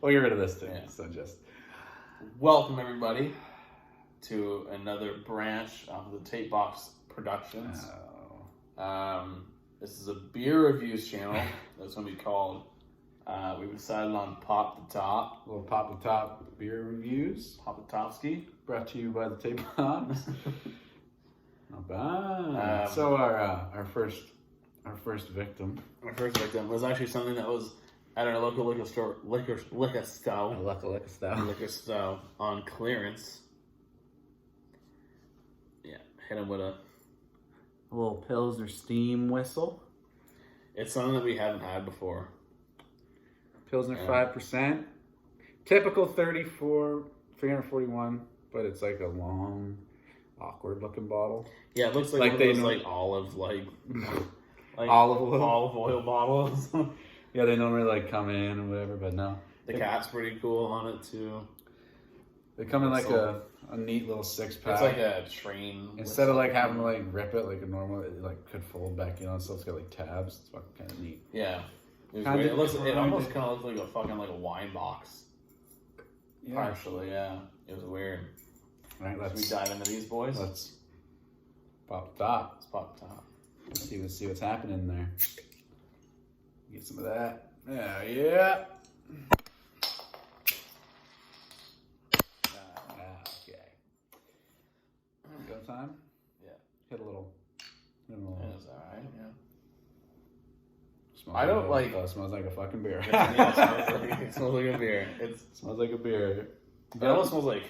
We'll get rid of this thing. Yeah. So just welcome everybody to another branch of the TapeBox Productions. This is a beer reviews channel. That's going to be called. We decided on Pop the Top. a little Pop the Top beer reviews. Pop the Topski. Brought to you by the TapeBox. Not bad. So our first victim. My first victim was actually something that was at our local liquor store, liquor store on clearance. Yeah, hit him with a little Pilsner Steam Whistle. It's something that we haven't had before. Pilsner 5%. Typical 341, but it's like a long, awkward looking bottle. Yeah, it looks like one of those like olive olive oil bottles. Yeah, they normally like come in and whatever, but no. The cat's pretty cool on it too. They come in like a neat little 6-pack. It's like a train. Instead of like having to like rip it like a normal, it like could fold back in on itself. It's got like tabs. It's fucking kind of neat. Yeah. It almost kind of looks like a fucking like a wine box. Yeah. Partially, yeah. It was weird. All right, let's dive into these boys. Let's pop the top. Let's pop the top. Let's see what's happening there. Get some of that. Yeah. Okay. Go time? Yeah. Hit a little. It was alright, yeah. Smells it smells like a fucking beer. It smells like a beer. It smells like a beer. It almost smells like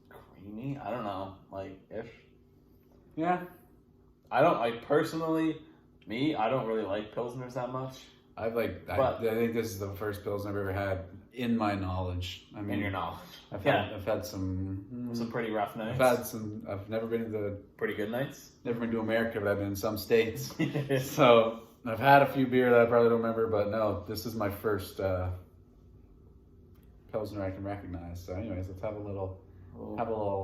creamy. I don't know, like ish. Yeah. I personally, I don't really like Pilsners that much. I think this is the first Pilsner I've ever had in my knowledge. I mean, in your knowledge. I've had some pretty rough nights. I've never been to pretty good nights. Never been to America, but I've been in some states. So I've had a few beer that I probably don't remember, but no, this is my first Pilsner I can recognize. So anyways, let's have a little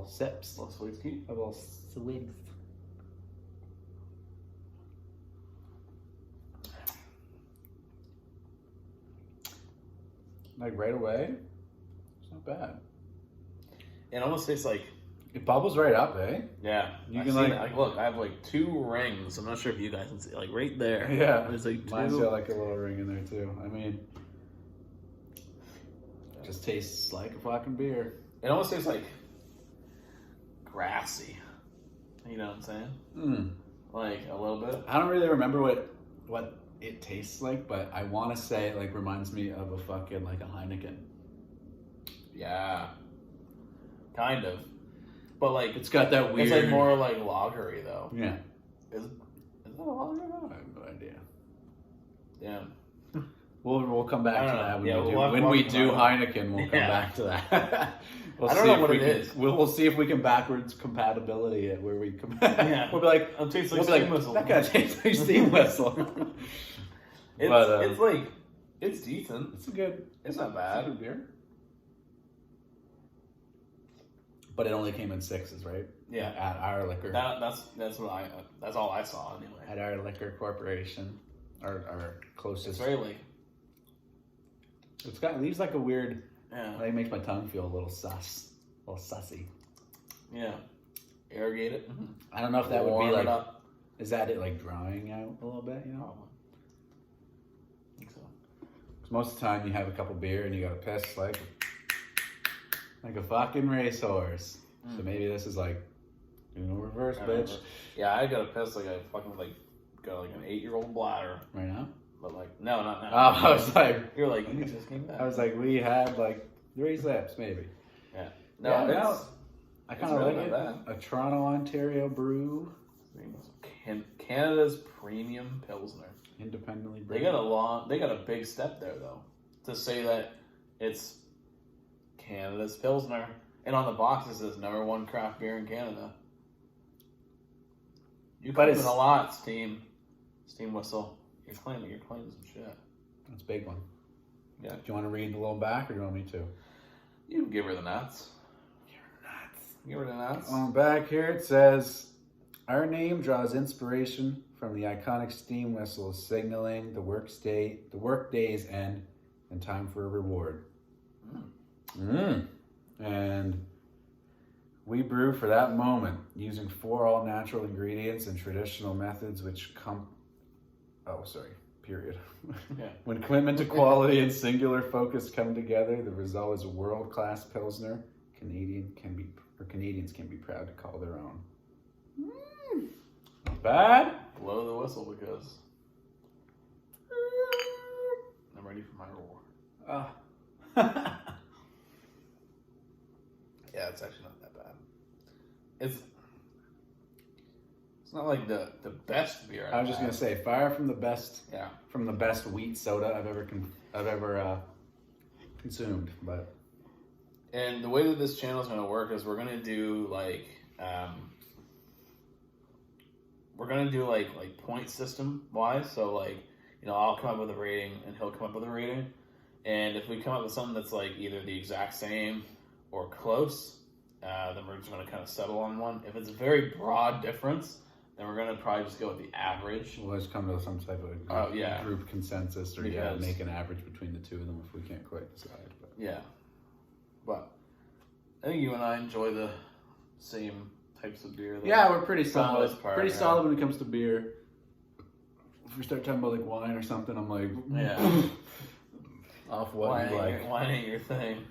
sips. A little sweet ski. A little sweet. Like right away, it's not bad. It almost tastes like it bubbles right up, eh? Yeah, you can look. I have like 2 rings. I'm not sure if you guys can see, like right there. Yeah, there's like 2. Mine's got like a little ring in there too. I mean, it just tastes like a fucking beer. It almost tastes like grassy. You know what I'm saying? Like a little bit. I don't really remember what it tastes like, but I want to say it like reminds me of a fucking like a Heineken. Yeah, kind of, but like it's got that weird. It's like more like lagery though. Yeah. Is that a lager? I have no idea. Yeah. We'll come back to that when we do Heineken. We'll come back to that. I don't know what it is. We'll see if we can backwards compatibility it where we come. Yeah. We'll be like, it tastes like Steam Whistle. That guy tastes like Steam Whistle. It's like it's decent. It's not bad. It's a good beer. But it only came in 6s, right? Yeah. At our liquor. That's all I saw anyway. At our liquor corporation, our closest. It's very like. It leaves like a weird. Yeah. Like it makes my tongue feel a little sussy. Yeah. Irrigate it. Mm-hmm. I don't know if that would be like. Up. Is that it like drying out a little bit? You know. Probably. I think so. Because most of the time you have a couple beer and you gotta piss like a fucking racehorse. So maybe this is like, reverse, bitch. Yeah, I gotta piss like a fucking got like an 8-year-old bladder. Right now? But like, no, not now. Oh, I was like... You're like, you just came back. I was like, we had like 3 sips, maybe. Yeah. I kind of like it. A Toronto, Ontario brew. Canada's premium Pilsner. Independently brewed. They got a big step there though. To say that it's Canada's Pilsner. And on the box it says #1 craft beer in Canada. You claim it a lot, Steam Whistle. You're claiming some shit. That's a big one. Yeah. Do you want to read a little back or do you want me to? You can give her the nuts. Give her the nuts. On the back here it says, our name draws inspiration from the iconic steam whistle signaling the work day's end and time for a reward. And we brew for that moment using 4 all-natural ingredients and traditional methods which come... Oh, sorry. Period. Yeah. When commitment to quality and singular focus come together, the result is a world-class Pilsner Canadians can be proud to call their own. Not bad. Blow the whistle because I'm ready for my roar. Yeah, it's actually not that bad. It's not like the best beer. I was just gonna say, far from the best. Yeah. From the best wheat soda I've ever consumed, but. And the way that this channel is gonna work is we're gonna do like point system wise. So like, you know, I'll come up with a rating and he'll come up with a rating, and if we come up with something that's like either the exact same or close, then we're just gonna kind of settle on one. If it's a very broad difference, then we're gonna probably just go with the average. We'll just come to some type of group consensus, or make an average between the two of them if we can't quite decide. But. Yeah, but I think you and I enjoy the same types of beer. Yeah, we're pretty solid. Part, Solid when it comes to beer. If we start talking about like wine or something, I'm like, off what wine you like. Wine ain't your thing.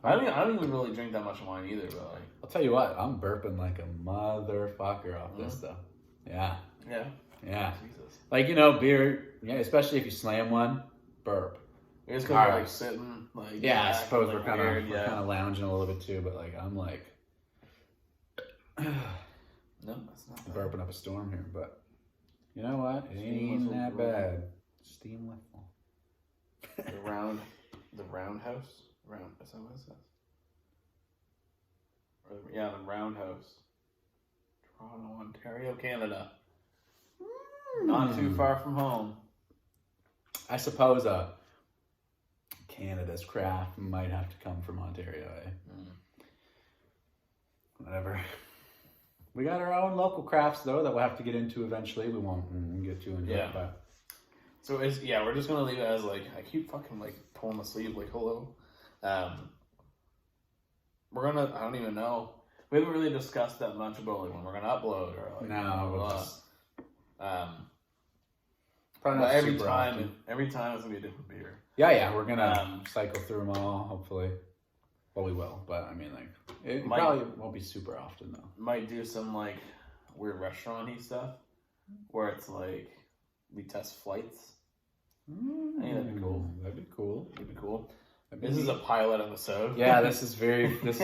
I don't even really drink that much wine either, but like. I'll tell you what, I'm burping like a motherfucker off this stuff. Yeah. Yeah. Yeah. Jesus. Like, you know, beer, yeah, especially if you slam one, burp. It's because we're like sitting, like. Yeah, I suppose we're kind weird, of lounging a little bit too, but like, I'm like. No, that's not bad. Burping up a storm here, but you know what? It ain't that bad. Steam Whistle. The roundhouse? Is that what it says? The Roundhouse. Toronto, Ontario, Canada. Not too far from home. I suppose Canada's craft might have to come from Ontario, eh? Whatever. We got our own local crafts, though, that we'll have to get into eventually. We won't get too into it, but... So, we're just going to leave it as, like, I keep fucking, like, pulling the sleeve, like, hello. We're going to, I don't even know. We haven't really discussed that much about, like, when we're going to upload or, like... No, we'll just... Probably not every time it's going to be a different beer. Yeah, we're going to cycle through them all, hopefully. Well, we will, but, I mean, like... It probably won't be super often, though. Might do some, like, weird restaurant-y stuff, where it's, like, we test flights. I think that'd be cool. That'd be cool. This is a pilot episode. Yeah, this is a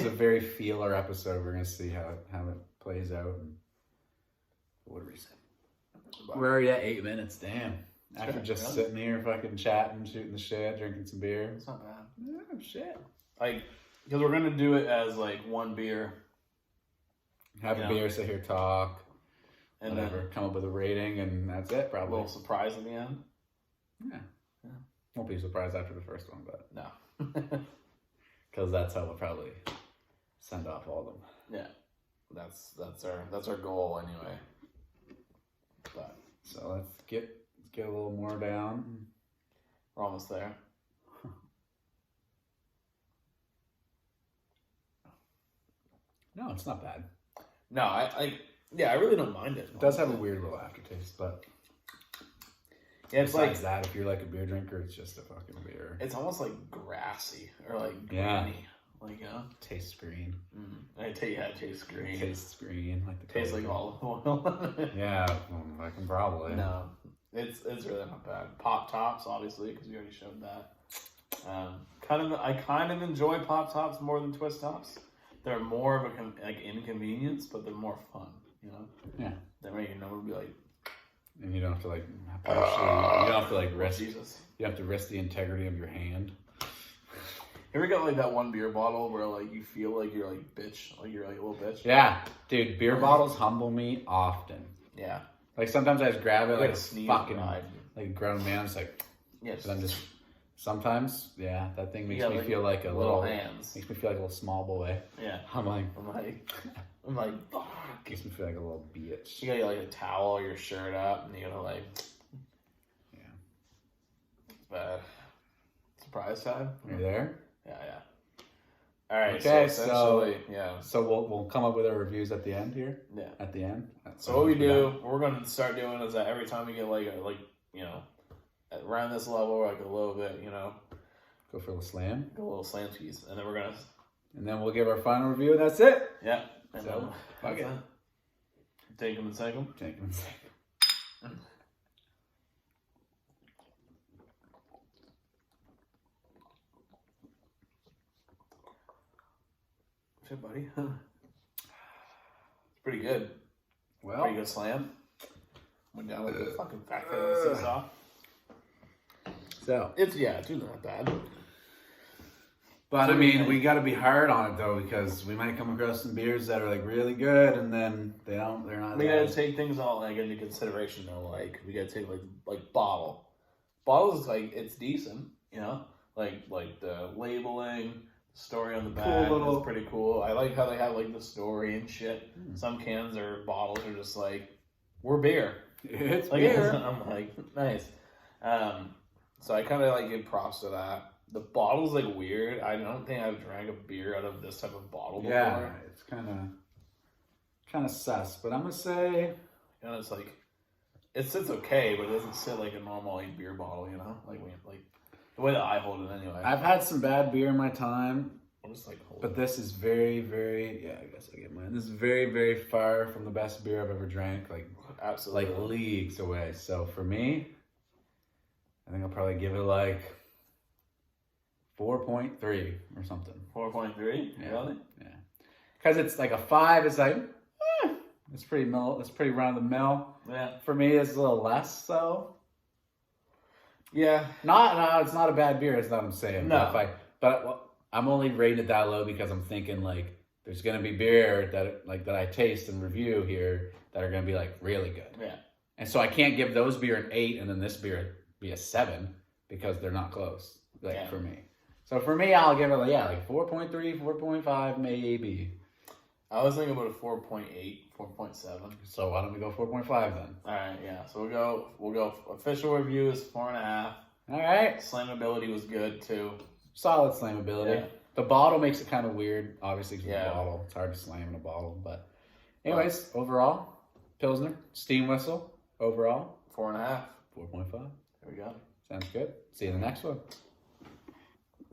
very feeler episode. We're gonna see how it plays out. And what do we say? We're already at 8 minutes. Damn. After just sitting here, fucking chatting, shooting the shit, drinking some beer. It's not bad. Yeah, shit. Like, because we're gonna do it as like one beer. Have a beer, sit here, talk, and whatever. then come up with a rating, and that's it. Probably a little surprise at the end. Yeah. Won't be surprised after the first one, but no, because that's how we'll probably send off all of them. Yeah, that's our goal anyway. But so let's get a little more down. We're almost there. No, it's not bad. No, I really don't mind it. It does have a weird little aftertaste, but yeah, it's besides that, if you're like a beer drinker, it's just a fucking beer. It's almost like grassy or like greeny, like tastes green. It tastes green. It tastes green, like the tastes like olive oil. Yeah, I can probably. No, it's really not bad. Pop Tops, obviously, because we already showed that. I kind of enjoy Pop Tops more than Twist Tops. They're more of a inconvenience, but they're more fun, you know? Yeah. That way your number would be like... And you don't have to like... you don't have to like risk... Jesus. You have to risk the integrity of your hand. You ever got like that one beer bottle where like you feel like you're like bitch, like you're like a little bitch? Yeah. Dude, beer bottles humble me often. Yeah. Like sometimes I just grab it like a fucking... Ride. Like a grown man. It's like... Yes. But I'm just... Sometimes, yeah, that thing makes me like feel like a little hands. Makes me feel like a little small boy. Yeah. I'm like, fuck. Makes me feel like a little bitch. You got like a towel or your shirt up, and you gotta like. Yeah. It's bad. Surprise time. Are you there? All right. Okay, so we'll come up with our reviews at the end here. Yeah. At the end. So what we're going to start doing is that every time we get around this level, like a little bit, go for a slam. Go a little slam piece, and then we're gonna. And then we'll give our final review, and that's it. Yeah. And so fuck it. Take them and take them. Take them and take them. Shit, buddy. It's pretty good. Well, pretty good slam. Went down like the fucking fat kid on the seesaw. So it's not bad. But I mean, we got to be hard on it though, because we might come across some beers that are like really good, and then they're not. We gotta take things all like into consideration though. Like we gotta take like bottle. Bottles is like it's decent, like the labeling. Story on the back is pretty cool. I like how they have like the story and shit. Some cans or bottles are just like, we're beer. It's like, beer. I'm like, nice. So I kind of like give props to that. The bottle's like weird. I don't think I've drank a beer out of this type of bottle before. Yeah, it's kind of sus. But I'm gonna say, it's like, it sits okay, but it doesn't sit like a normal like beer bottle. Like the way that I hold it anyway. I've had some bad beer in my time. I'm just like, but this is very, very, I guess I get mine. This is very, very far from the best beer I've ever drank. Like, absolutely. Like leagues away. So for me, I think I'll probably give it like 4.3 or something. 4.3? Yeah. Really? Yeah. Because it's like a 5, it's like, it's pretty round the mill. Yeah. For me, it's a little less, so. Yeah. No, it's not a bad beer. That's not what I'm saying. No. But I'm only rating it that low because I'm thinking like there's gonna be beer that I taste and review here that are gonna be like really good. Yeah. And so I can't give those beer an 8 and then this beer be a 7 because they're not close. For me. So for me, I'll give it like 4.3, 4.5 maybe. I was thinking about a 4.8, 4.7. So why don't we go 4.5 then? All right, yeah. So we'll go. Official review is 4.5. All right. Slammability was good too. Solid slammability. Yeah. The bottle makes it kind of weird, obviously, because the bottle. It's hard to slam in a bottle, but anyways, overall, Pilsner, Steam Whistle, overall 4.5. 4.5. There we go. Sounds good. See you in the next one.